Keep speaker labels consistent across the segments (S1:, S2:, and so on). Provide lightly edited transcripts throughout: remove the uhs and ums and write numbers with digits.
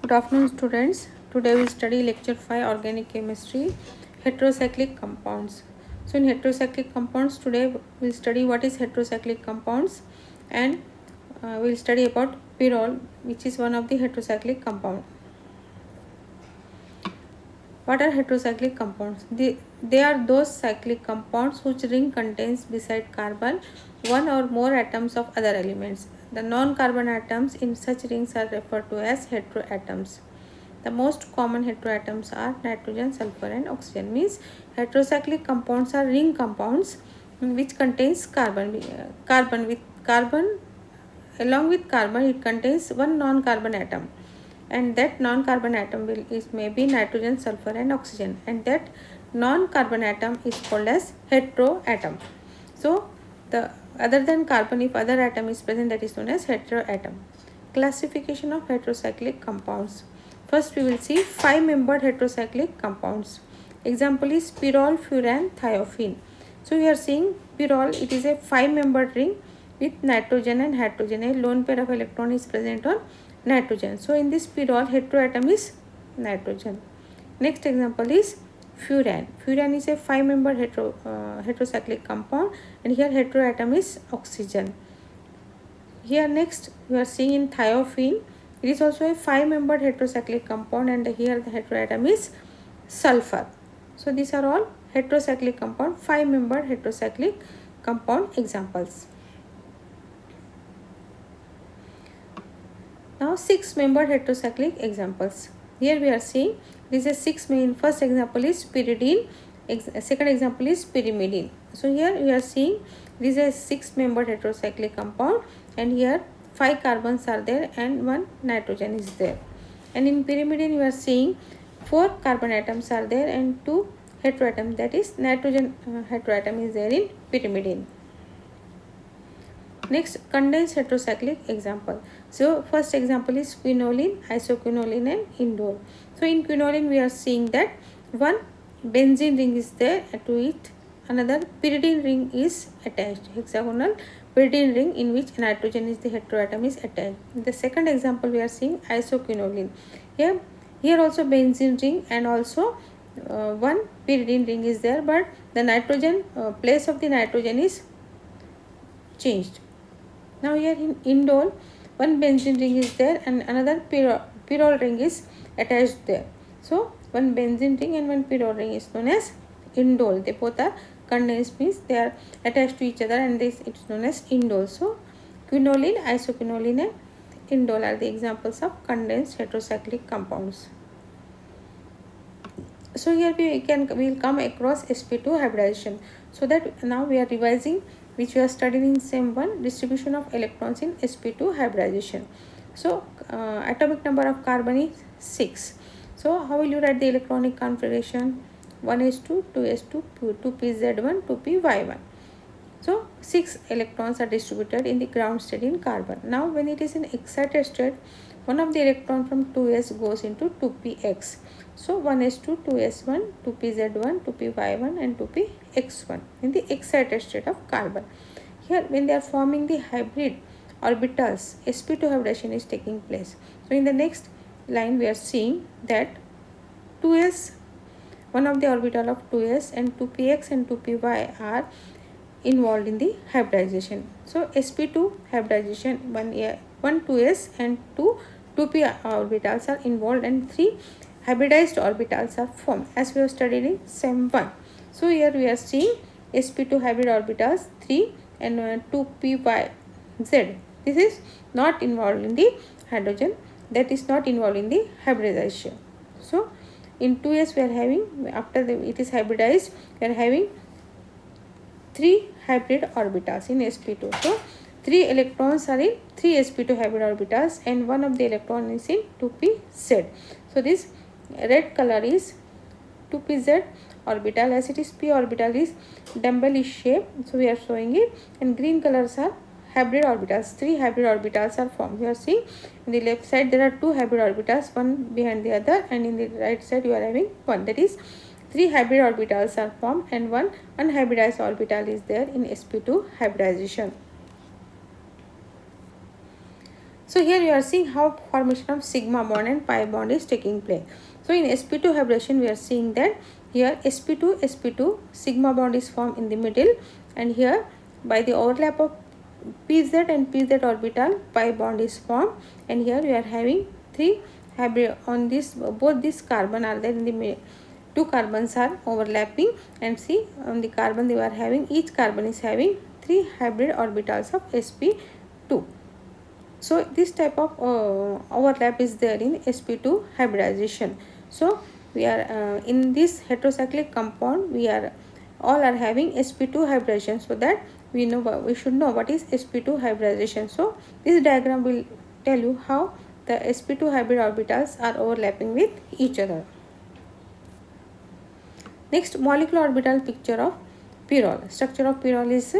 S1: Good afternoon, students. Today we study lecture 5 organic chemistry heterocyclic compounds. So in heterocyclic compounds today we'll study what is heterocyclic compounds and we'll study about pyrrole, which is one of the heterocyclic compound. What are heterocyclic compounds? They are those cyclic compounds whose ring contains beside carbon one or more atoms of other elements. The non-carbon atoms in such rings are referred to as heteroatoms. The most common heteroatoms are nitrogen, sulfur and oxygen. Means heterocyclic compounds are ring compounds which contains carbon. Along with carbon it contains one non-carbon atom, and that non-carbon atom may be nitrogen, sulfur and oxygen, and that non-carbon atom is called as heteroatom. So the other than carbon, if other atom is present, that is known as heteroatom. Classification of heterocyclic compounds. First we will see 5-membered heterocyclic compounds. Example is pyrrole, furan, thiophene. So we are seeing pyrrole, it is a 5-membered ring with nitrogen and hydrogen. A lone pair of electron is present on nitrogen. So in this pyrrole, heteroatom is nitrogen. Next example is furan. Furan is a 5-membered heterocyclic compound, and here heteroatom is oxygen. Here next we are seeing in thiophene, it is also a 5-membered heterocyclic compound, and here the heteroatom is sulfur. So these are all heterocyclic compound, 5-membered heterocyclic compound examples. Now 6-membered heterocyclic examples. Here we are seeing this is 6 main. First example is pyridine, second example is pyrimidine. So here we are seeing this is a 6-membered heterocyclic compound, and here 5 carbons are there and 1 nitrogen is there. And in pyrimidine we are seeing 4 carbon atoms are there and 2 heteroatoms, that is nitrogen heteroatom is there in pyrimidine. Next, condensed heterocyclic example. So first example is quinoline, isoquinoline and indole. So in quinoline we are seeing that one benzene ring is there to it, another pyridine ring is attached, hexagonal pyridine ring in which nitrogen is the heteroatom is attached. In the second example we are seeing isoquinoline. Here also benzene ring and also one pyridine ring is there, but the nitrogen place of the nitrogen is changed. Now here in indole, one benzene ring is there and another pyrrole ring is attached there. So one benzene ring and one pyrrole ring is known as indole. They both are condensed, means they are attached to each other, and this it is known as indole. So quinoline, isoquinoline and indole are the examples of condensed heterocyclic compounds. So here we will come across sp2 hybridization. So that now we are revising which we are studying in SEM 1, distribution of electrons in sp2 hybridization. So atomic number of carbon is 6. So how will you write the electronic configuration? 1s2, 2s2, 2pz1, 2py1. So 6 electrons are distributed in the ground state in carbon. Now when it is in excited state, one of the electron from 2s goes into 2px. So 1s2, 2s1, 2pz1, 2py1 and 2px1 in the excited state of carbon. Here when they are forming the hybrid orbitals, sp2 hybridization is taking place. So in the next line we are seeing that 2s, one of the orbital of 2s and 2px and 2py are involved in the hybridization. So sp2 hybridization, one 2s and 2p orbitals are involved and 3 hybridized orbitals are formed as we have studied in SEM 1. So here we are seeing sp2 hybrid orbitals 3 and 2pyz. This is not involved in the hydrogen, that is not involved in the hybridization. So in 2s we are having, after it is hybridized, we are having 3 hybrid orbitals in sp2. So 3 electrons are in 3 sp2 hybrid orbitals and one of the electron is in 2pz. So this red color is 2pz orbital, as it is p orbital is dumbbellish shape, so we are showing it, and green colors are hybrid orbitals. 3 hybrid orbitals are formed. You are seeing in the left side there are 2 hybrid orbitals, one behind the other, and in the right side you are having one, that is 3 hybrid orbitals are formed and one unhybridized orbital is there in sp2 hybridization. So here you are seeing how formation of sigma bond and pi bond is taking place. So in sp2 hybridization we are seeing that here sp2 sigma bond is formed in the middle, and here by the overlap of pz and pz orbital pi bond is formed, and here we are having three hybrid on this, both these carbon are there in the two carbons are overlapping, and see on the carbon they are having, each carbon is having three hybrid orbitals of sp2. So this type of overlap is there in sp2 hybridization. So we are in this heterocyclic compound, we are all are having sp2 hybridization, so that we should know what is sp2 hybridization. So this diagram will tell you how the sp2 hybrid orbitals are overlapping with each other. Next, molecular orbital picture of pyrrole. Structure of pyrrole is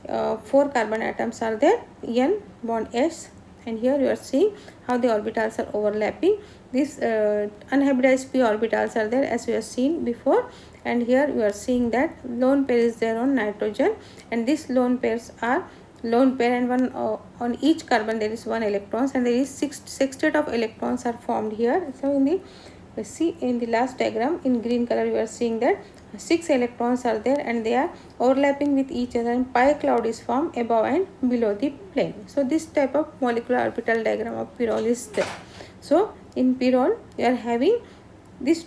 S1: 4 carbon atoms are there, n bond s, and here you are seeing how the orbitals are overlapping. These unhybridized p orbitals are there as we have seen before, and here you are seeing that lone pair is there on nitrogen, and these lone pairs are lone pair, and one on each carbon there is one electrons, and there is sextet of electrons are formed here. So in the see in the last diagram in green color you are seeing that 6 electrons are there, and they are overlapping with each other, and pi cloud is formed above and below the plane. So this type of molecular orbital diagram of pyrrole is there. So in pyrrole you are having this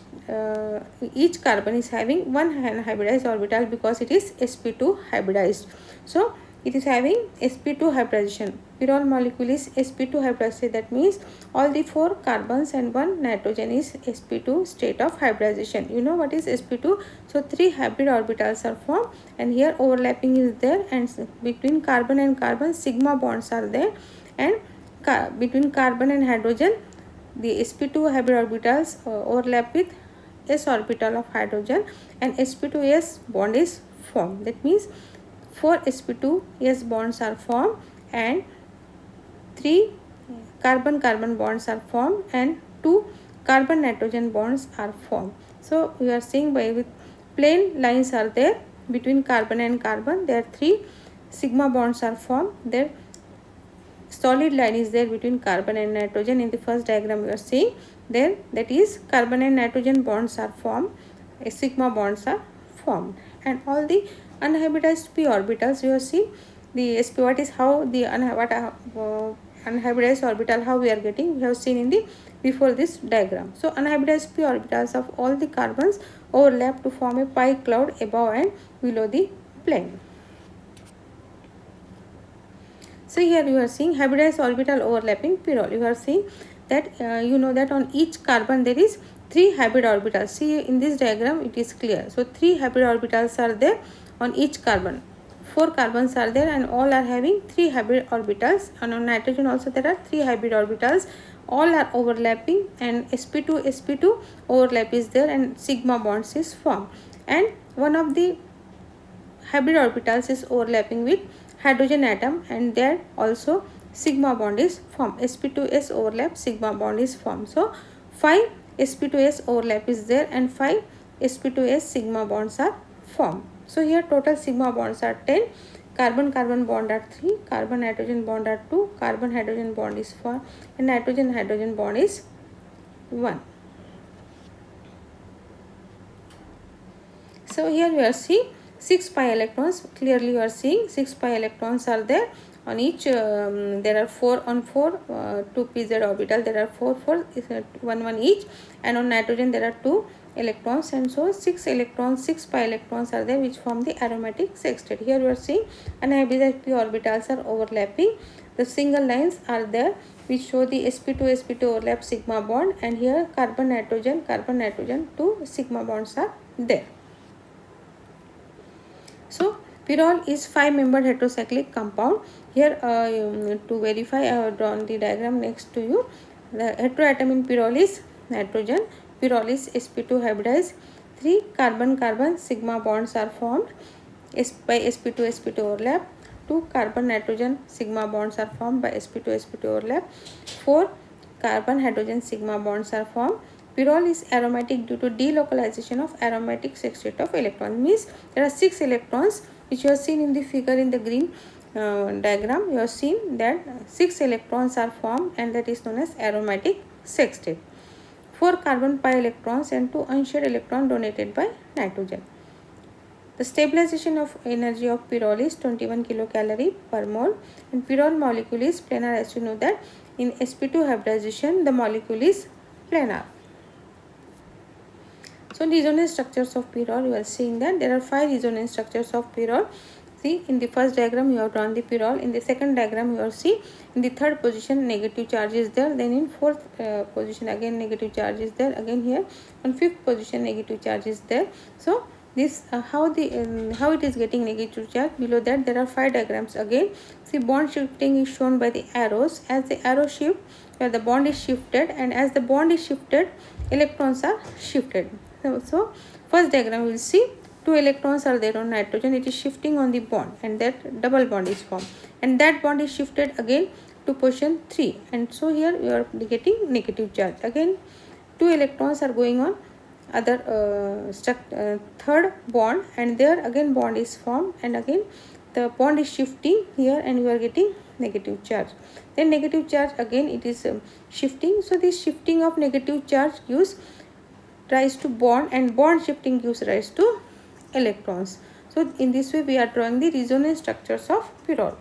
S1: each carbon is having one hybridized orbital because it is sp2 hybridized. So it is having sp2 hybridization. Pyrrole molecule is sp2 hybridization, that means all the 4 carbons and 1 nitrogen is sp2 state of hybridization. You know what is sp2? So 3 hybrid orbitals are formed, and here overlapping is there, and between carbon and carbon sigma bonds are there, and between carbon and hydrogen the sp2 hybrid orbitals overlap with s orbital of hydrogen, and sp2s bond is formed. That means 4 sp2s bonds are formed, and 3 carbon carbon bonds are formed, and 2 carbon nitrogen bonds are formed. So we are seeing by with plain lines are there between carbon and carbon, there 3 sigma bonds are formed. There solid line is there between carbon and nitrogen. In the first diagram we are seeing there, that is carbon and nitrogen bonds are formed, sigma bonds are formed, and all the unhybridized p orbitals you have seen the sp, what is how the unhybridized orbital how we are getting, we have seen in the before this diagram. So unhybridized p orbitals of all the carbons overlap to form a pi cloud above and below the plane. So here you are seeing hybridized orbital overlapping pyrrole. You are seeing that you know that on each carbon there is 3 hybrid orbitals. See in this diagram it is clear. So 3 hybrid orbitals are there on each carbon. 4 carbons are there, and all are having 3 hybrid orbitals, and on nitrogen also there are 3 hybrid orbitals. All are overlapping, and sp2 overlap is there, and sigma bonds is formed, and one of the hybrid orbitals is overlapping with hydrogen atom, and there also sigma bond is formed. sp2s overlap, sigma bond is formed. So 5 sp2s overlap is there, and 5 sp2s sigma bonds are formed. So here total sigma bonds are 10, carbon carbon bond are 3, carbon nitrogen bond are 2, carbon hydrogen bond is 4, and nitrogen hydrogen bond is 1. So here we are seeing 6 pi electrons. Clearly you are seeing 6 pi electrons are there on each. There are 4 on 4 2 pz orbital, there are 4 1 each, and on nitrogen there are 2 electrons, and so 6 electrons, 6 pi electrons are there which form the aromatic sextet. Here you are seeing unhybridized p orbitals are overlapping. The single lines are there which show the sp2 overlap sigma bond, and here carbon nitrogen 2 sigma bonds are there. So pyrrole is 5-membered heterocyclic compound. Here to verify I have drawn the diagram next to you. The heteroatom in pyrrole is nitrogen. Pyrrole is sp2 hybridized. 3 carbon carbon sigma bonds are formed by sp2 overlap. 2 carbon nitrogen sigma bonds are formed by sp2 overlap. 4 carbon hydrogen sigma bonds are formed. Pyrrole is aromatic due to delocalization of aromatic sextet of electrons. Means there are 6 electrons which you have seen in the figure in the green diagram, you have seen that 6 electrons are formed, and that is known as aromatic sextet. 4 carbon pi electrons and 2 unshared electrons donated by nitrogen. The stabilization of energy of pyrrole is 21 kilocalorie per mole, and pyrrole molecule is planar, as you know that in sp2 hybridization the molecule is planar. So resonance structures of pyrrole, you are seeing that there are 5 resonance structures of pyrrole. See, in the first diagram you have drawn the pyrrole, in the second diagram you will see in the third position negative charge is there, then in fourth position again negative charge is there, again here on fifth position negative charge is there. So this how it is getting negative charge. Below that there are 5 diagrams again. See, bond shifting is shown by the arrows. As the arrow shift, where the bond is shifted, and as the bond is shifted, electrons are shifted. So first diagram we will see 2 electrons are there on nitrogen, it is shifting on the bond, and that double bond is formed, and that bond is shifted again to position 3, and so here you are getting negative charge. Again 2 electrons are going on other third bond, and there again bond is formed, and again the bond is shifting here, and you are getting negative charge. Then negative charge again it is shifting. So this shifting of negative charge gives rise to bond, and bond shifting gives rise to electrons. So in this way we are drawing the resonance structures of pyrrole.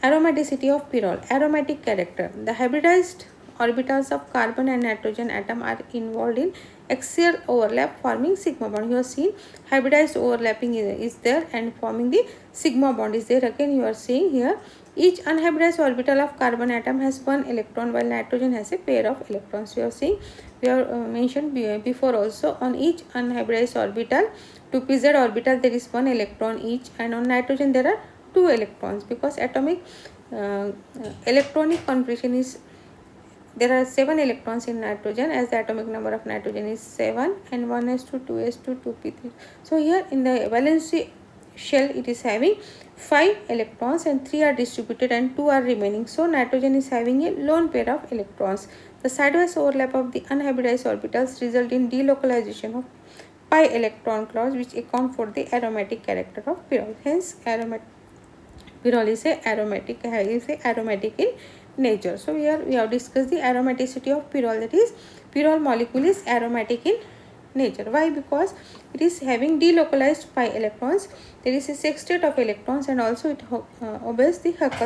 S1: Aromaticity of pyrrole. Aromatic character. The hybridized orbitals of carbon and nitrogen atom are involved in axial overlap forming sigma bond. You have seen hybridized overlapping is there, and forming the sigma bond is there. Again you are seeing here each unhybridized orbital of carbon atom has 1 electron, while nitrogen has a pair of electrons. You are seeing, we have mentioned before also, on each unhybridized orbital, to pz orbital there is 1 electron each, and on nitrogen there are 2 electrons, because atomic electronic configuration is, there are 7 electrons in nitrogen, as the atomic number of nitrogen is 7, and 1s2, 2s2, 2p3. So here in the valency shell it is having 5 electrons, and 3 are distributed and 2 are remaining. So nitrogen is having a lone pair of electrons. The sidewise overlap of the unhybridized orbitals result in delocalization of pi electron clouds, which account for the aromatic character of pyrrole. Hence pyrrole is aromatic in nature. So here we have discussed the aromaticity of pyrrole, that is pyrrole molecule is aromatic in nature. Why? Because it is having delocalized pi electrons, there is a sextet of electrons, and also it obeys the Huckel's